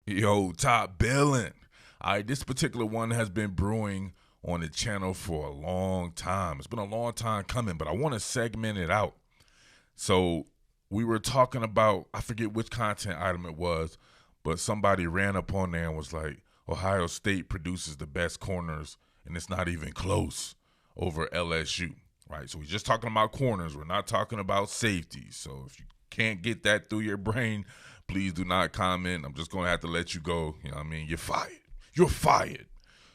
Yo, top Billin. All right, this particular one has been brewing on the channel for a long time. It's been a long time coming, but I want to segment it out. So we were talking about, I forget which content item it was, but somebody ran up on there and was like, Ohio State produces the best corners, and it's not even close over LSU, right? So we're just talking about corners. We're not talking about safeties. So if you can't get that through your brain, please do not comment. I'm just going to have to let you go. You know what I mean? You're fired. You're fired.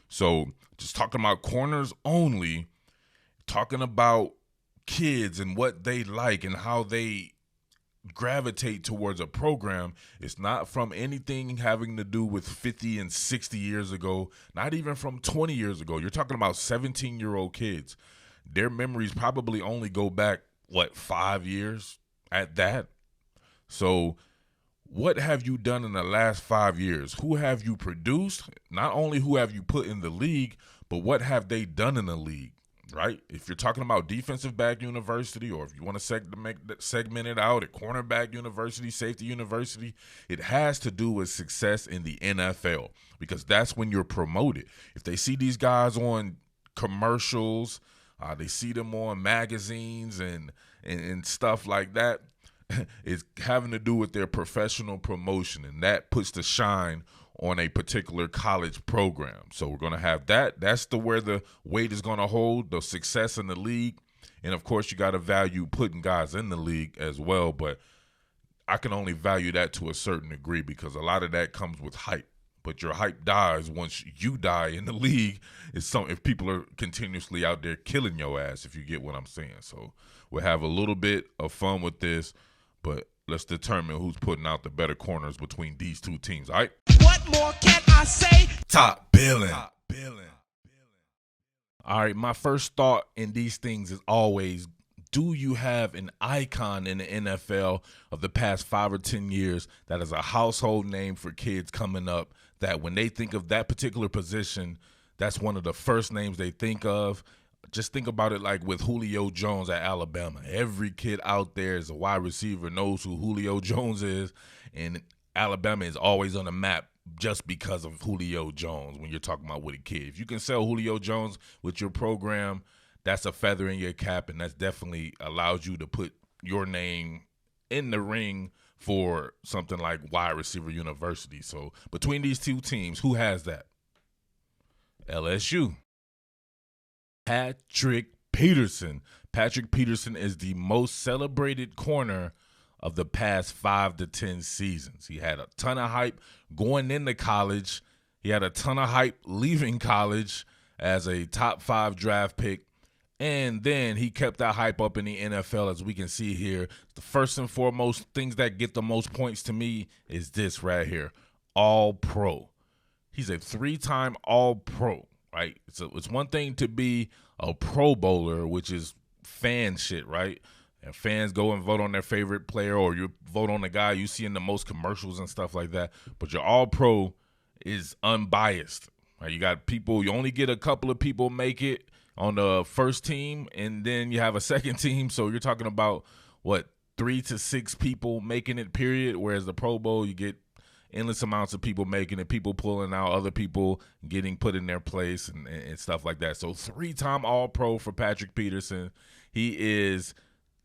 So just talking about corners only, talking about kids and what they like and how they gravitate towards a program. It's not from anything having to do with 50 and 60 years ago, not even from 20 years ago. You're talking about 17-year-old kids. Their memories probably only go back, 5 years at that? So what have you done in the last 5 years? Who have you produced? Not only who have you put in the league, but what have they done in the league, right? If you're talking about defensive back university, or if you want to segment it out at cornerback university, safety university, it has to do with success in the NFL, because that's when you're promoted. If they see these guys on commercials, they see them on magazines and stuff like that, it's having to do with their professional promotion, and that puts the shine on a particular college program. So we're going to have that. That's where the weight is going to hold, the success in the league. And, of course, you got to value putting guys in the league as well. But I can only value that to a certain degree, because a lot of that comes with hype. But your hype dies once you die in the league. If people are continuously out there killing your ass, if you get what I'm saying. So we'll have a little bit of fun with this, but let's determine who's putting out the better corners between these two teams, all right? What more can I say? Top Billin. All right, my first thought in these things is always, do you have an icon in the NFL of the past 5 or 10 years that is a household name for kids coming up, that when they think of that particular position, that's one of the first names they think of? Just think about it like with Julio Jones at Alabama. Every kid out there is a wide receiver, knows who Julio Jones is, and Alabama is always on the map just because of Julio Jones when you're talking about with a kid. If you can sell Julio Jones with your program, that's a feather in your cap, and that's definitely allows you to put your name in the ring for something like wide receiver university. So between these two teams, who has that? LSU. Patrick Peterson. Patrick Peterson is the most celebrated corner of the past 5 to 10 seasons. He had a ton of hype going into college. He had a ton of hype leaving college as a top 5 draft pick. And then he kept that hype up in the NFL, as we can see here. The first and foremost things that get the most points to me is this right here, All-Pro. He's a 3-time All-Pro, right? So it's one thing to be a Pro Bowler, which is fan shit, right? And fans go and vote on their favorite player, or you vote on the guy you see in the most commercials and stuff like that. But your All-Pro is unbiased, right? You got people, you only get a couple of people make it on the first team, and then you have a second team. So you're talking about, 3 to 6 people making it, period. Whereas the Pro Bowl, you get endless amounts of people making it, people pulling out, other people getting put in their place and stuff like that. So 3-time All-Pro for Patrick Peterson. He is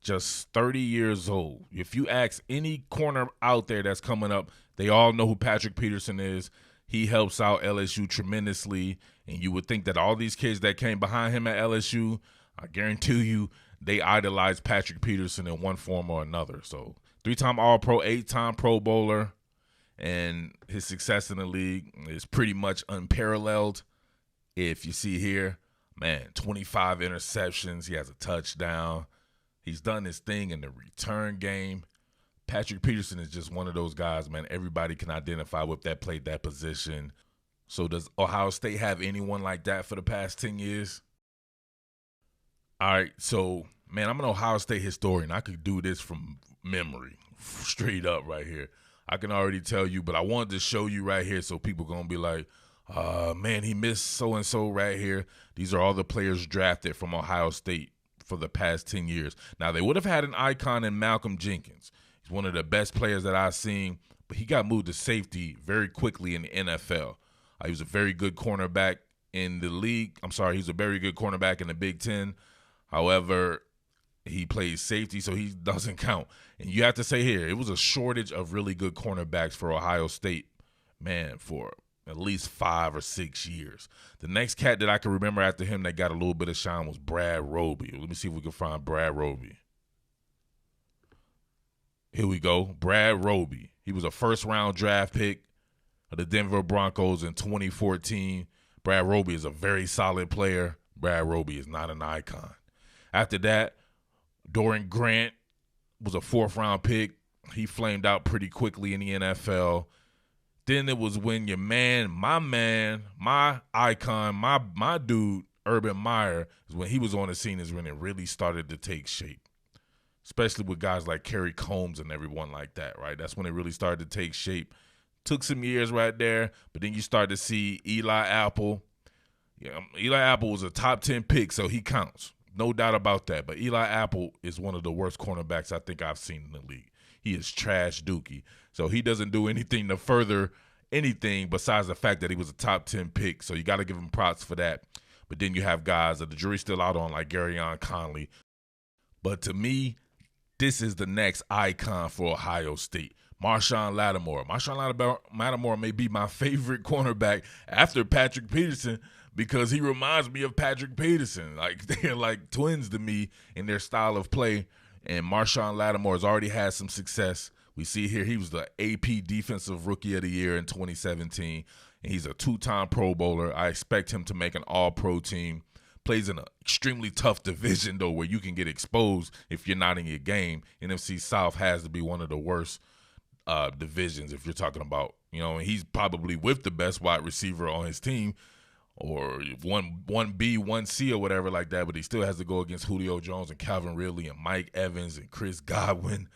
just 30 years old. If you ask any corner out there that's coming up, they all know who Patrick Peterson is. He helps out LSU tremendously, and you would think that all these kids that came behind him at LSU, I guarantee you, they idolize Patrick Peterson in one form or another. So 3-time All-Pro, 8-time Pro Bowler, and his success in the league is pretty much unparalleled. If you see here, 25 interceptions. He has a touchdown. He's done his thing in the return game. Patrick Peterson is just one of those guys, man. Everybody can identify with that, played that position. So does Ohio State have anyone like that for the past 10 years? All right, so, man, I'm an Ohio State historian. I could do this from memory, straight up right here. I can already tell you, but I wanted to show you right here so people going to be like, man, he missed so-and-so right here. These are all the players drafted from Ohio State for the past 10 years. Now, they would have had an icon in Malcolm Jenkins. He's one of the best players that I've seen, but he got moved to safety very quickly in the NFL. He was a very good cornerback in the league. He was a very good cornerback in the Big Ten. However, he plays safety, so he doesn't count. And you have to say here, it was a shortage of really good cornerbacks for Ohio State, man, for at least 5 or 6 years. The next cat that I can remember after him that got a little bit of shine was Brad Roby. Let me see if we can find Brad Roby. Here we go. Brad Roby. He was a first-round draft pick of the Denver Broncos in 2014. Brad Roby is a very solid player. Brad Roby is not an icon. After that, Doran Grant was a 4th-round pick. He flamed out pretty quickly in the NFL. Then it was when your man, my icon, my dude, Urban Meyer, is when he was on the scene is when it really started to take shape. Especially with guys like Kerry Combs and everyone like that, right? That's when it really started to take shape. Took some years right there, but then you start to see Eli Apple. Yeah, Eli Apple was a top 10 pick, so he counts. No doubt about that. But Eli Apple is one of the worst cornerbacks I think I've seen in the league. He is trash dookie. So he doesn't do anything to further anything besides the fact that he was a top 10 pick. So you got to give him props for that. But then you have guys that the jury's still out on, like Garyon Conley. But to me, this is the next icon for Ohio State, Marshawn Lattimore. Marshawn Lattimore may be my favorite cornerback after Patrick Peterson because he reminds me of Patrick Peterson. Like, they're like twins to me in their style of play. And Marshawn Lattimore has already had some success. We see here he was the AP Defensive Rookie of the Year in 2017. And he's a 2-time Pro Bowler. I expect him to make an All-Pro team. Plays in an extremely tough division, though, where you can get exposed if you're not in your game. NFC South has to be one of the worst divisions if you're talking about, and he's probably with the best wide receiver on his team or 1B, 1C or whatever like that, but he still has to go against Julio Jones and Calvin Ridley and Mike Evans and Chris Godwin,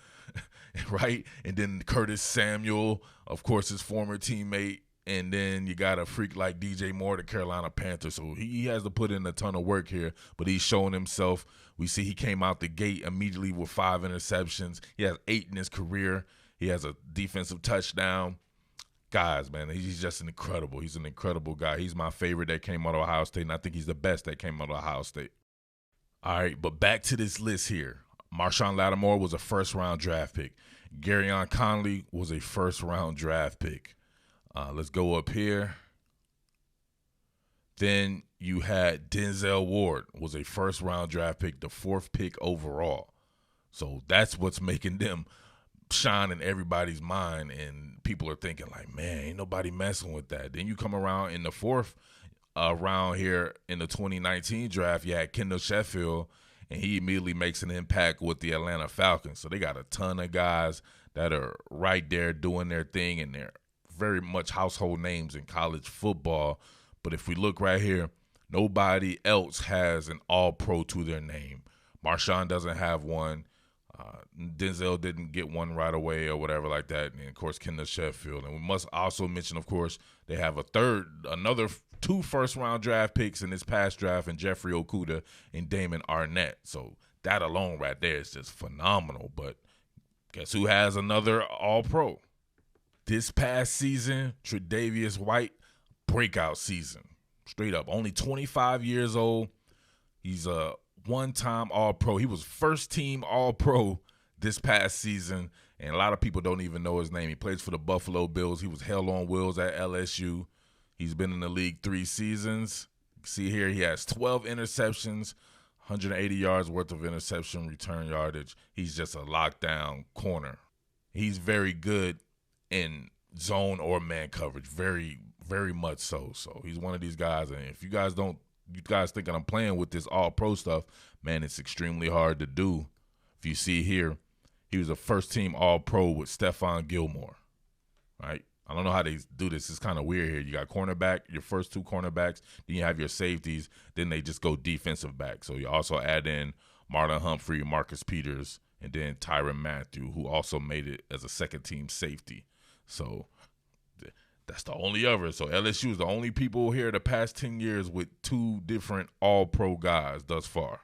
right? And then Curtis Samuel, of course, his former teammate. And then you got a freak like DJ Moore, the Carolina Panthers. So he has to put in a ton of work here, but he's showing himself. We see he came out the gate immediately with 5 interceptions. He has 8 in his career. He has a defensive touchdown. Guys, man, he's just incredible. He's an incredible guy. He's my favorite that came out of Ohio State, and I think he's the best that came out of Ohio State. All right, but back to this list here. Marshawn Lattimore was a 1st-round draft pick. Garyon Conley was a 1st-round draft pick. Let's go up here. Then you had Denzel Ward, was a 1st-round draft pick, the 4th pick overall. So that's what's making them shine in everybody's mind, and people are thinking like, man, ain't nobody messing with that. Then you come around in the 4th round here in the 2019 draft, you had Kendall Sheffield, and he immediately makes an impact with the Atlanta Falcons. So they got a ton of guys that are right there doing their thing, and they're very much household names in college football. But if we look right here, nobody else has an all-pro to their name. Marshawn doesn't have one. Denzel didn't get one right away or whatever like that. And, of course, Kendall Sheffield. And we must also mention, of course, they have another 2 1st-round draft picks in this past draft, and Jeffrey Okudah and Damon Arnett. So that alone right there is just phenomenal. But guess who has another all-pro? This past season, Tre'Davious White, breakout season. Straight up. Only 25 years old. He's a 1-time All-Pro. He was 1st-team All-Pro this past season, and a lot of people don't even know his name. He plays for the Buffalo Bills. He was hell on wheels at LSU. He's been in the league 3 seasons. See here, he has 12 interceptions, 180 yards worth of interception return yardage. He's just a lockdown corner. He's very good in zone or man coverage, very, very much so. So he's one of these guys, and if you guys thinking I'm playing with this all-pro stuff, man, it's extremely hard to do. If you see here, he was a 1st-team all-pro with Stephon Gilmore, right? I don't know how they do this. It's kind of weird here. You got cornerback, your first 2 cornerbacks, then you have your safeties, then they just go defensive back. So you also add in Marlon Humphrey, Marcus Peters, and then Tyrann Mathieu, who also made it as a 2nd-team safety. So that's the only other. So LSU is the only people here the past 10 years with 2 different all-pro guys thus far.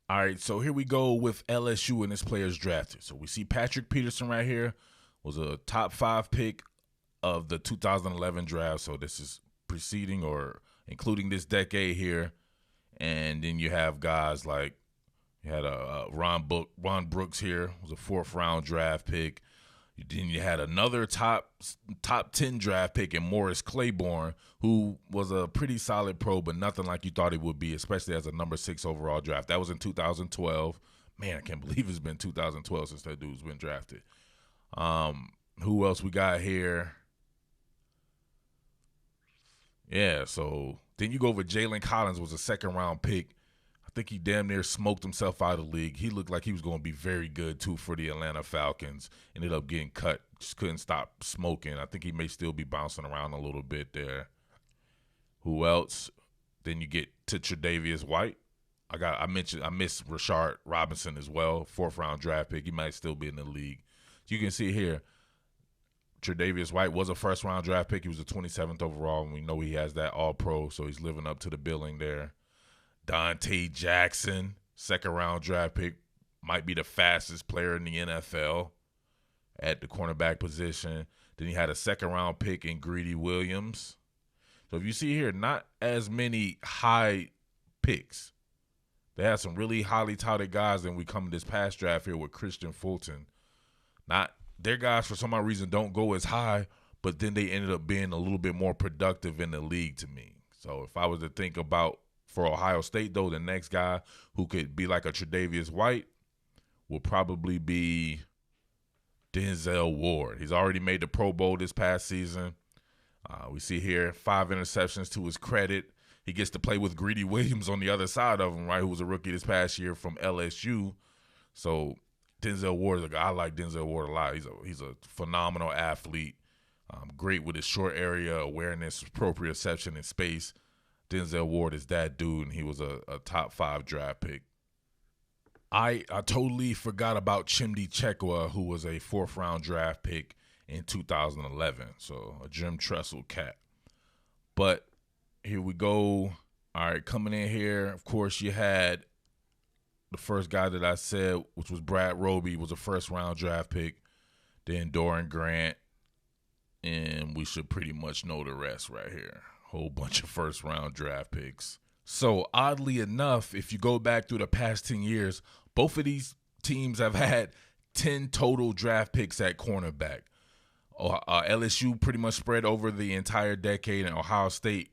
All right, so here we go with LSU and its players drafted. So we see Patrick Peterson right here was a top 5 pick of the 2011 draft. So this is preceding or including this decade here. And then you have guys like you had Ron Brooks here, was a 4th round draft pick. Then you had another top 10 draft pick in Morris Claiborne, who was a pretty solid pro, but nothing like you thought he would be, especially as a number 6 overall draft. That was in 2012. Man, I can't believe it's been 2012 since that dude's been drafted. Who else we got here? Yeah, so then you go over Jalen Collins, was a 2nd round pick. I think he damn near smoked himself out of the league. He looked like he was going to be very good, too, for the Atlanta Falcons. Ended up getting cut. Just couldn't stop smoking. I think he may still be bouncing around a little bit there. Who else? Then you get to Tre'Davious White. I missed Rashard Robinson as well, 4th round draft pick. He might still be in the league. So you can see here, Tre'Davious White was a 1st round draft pick. He was the 27th overall, and we know he has that all-pro, so he's living up to the billing there. Dante Jackson, 2nd round draft pick, might be the fastest player in the NFL at the cornerback position. Then he had a 2nd round pick in Greedy Williams. So if you see here, not as many high picks. They had some really highly touted guys. Then we come this past draft here with Christian Fulton. Their guys, for some odd reason, don't go as high, but then they ended up being a little bit more productive in the league to me. So if I was to think about, for Ohio State, though, the next guy who could be like a Tre'Davious White will probably be Denzel Ward. He's already made the Pro Bowl this past season. We see here 5 interceptions to his credit. He gets to play with Greedy Williams on the other side of him, right, who was a rookie this past year from LSU. So Denzel Ward is a guy. I like Denzel Ward a lot. He's a phenomenal athlete, great with his short area awareness, proprioception in space. Denzel Ward is that dude, and he was a top 5 draft pick. I totally forgot about Chimdi Chekwa, who was a 4th round draft pick in 2011, so a Jim Tressel cat. But here we go. All right, coming in here, of course, you had the first guy that I said, which was Brad Roby, was a 1st round draft pick. Then Doran Grant, and we should pretty much know the rest right here. Whole bunch of 1st round draft picks. So oddly enough, if you go back through the past 10 years, both of these teams have had 10 total draft picks at cornerback. LSU pretty much spread over the entire decade, and Ohio State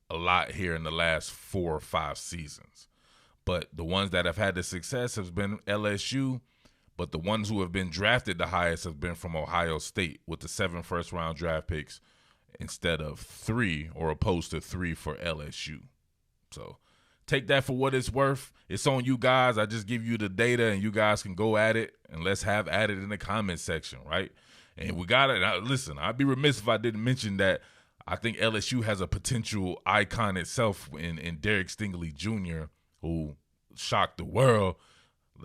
a lot here in the last 4 or 5 seasons. But the ones that have had the success has been LSU, but the ones who have been drafted the highest have been from Ohio State with the 7 1st round draft picks instead of 3 or opposed to 3 for LSU. So take that for what it's worth. It's on you guys. I just give you the data, and you guys can go at it, and let's have at it in the comment section, right? And we got it. Now, listen, I'd be remiss if I didn't mention that I think LSU has a potential icon itself in Derek Stingley Jr., who shocked the world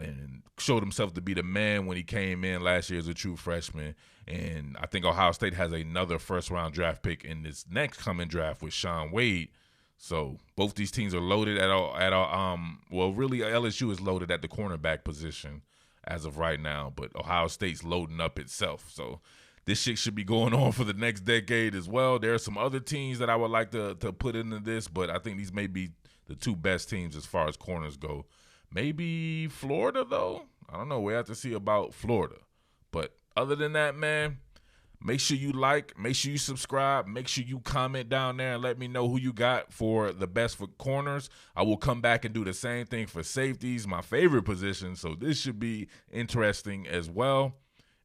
and showed himself to be the man when he came in last year as a true freshman. And I think Ohio State has another 1st round draft pick in this next coming draft with Sean Wade. So both these teams are loaded really LSU is loaded at the cornerback position as of right now, but Ohio State's loading up itself. So this shit should be going on for the next decade as well. There are some other teams that I would like to put into this, but I think these may be the 2 best teams as far as corners go. Maybe Florida, though. I don't know. We have to see about Florida. But other than that, man, make sure you like, make sure you subscribe, make sure you comment down there and let me know who you got for the best for corners. I will come back and do the same thing for safeties, my favorite position. So this should be interesting as well.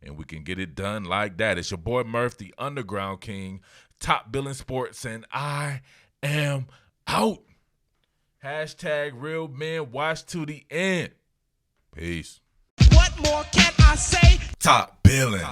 And we can get it done like that. It's your boy Murph, the Underground King, Top Billin Sports, and I am out. #RealMen watch to the end. Peace. What more can I say? Top Billin.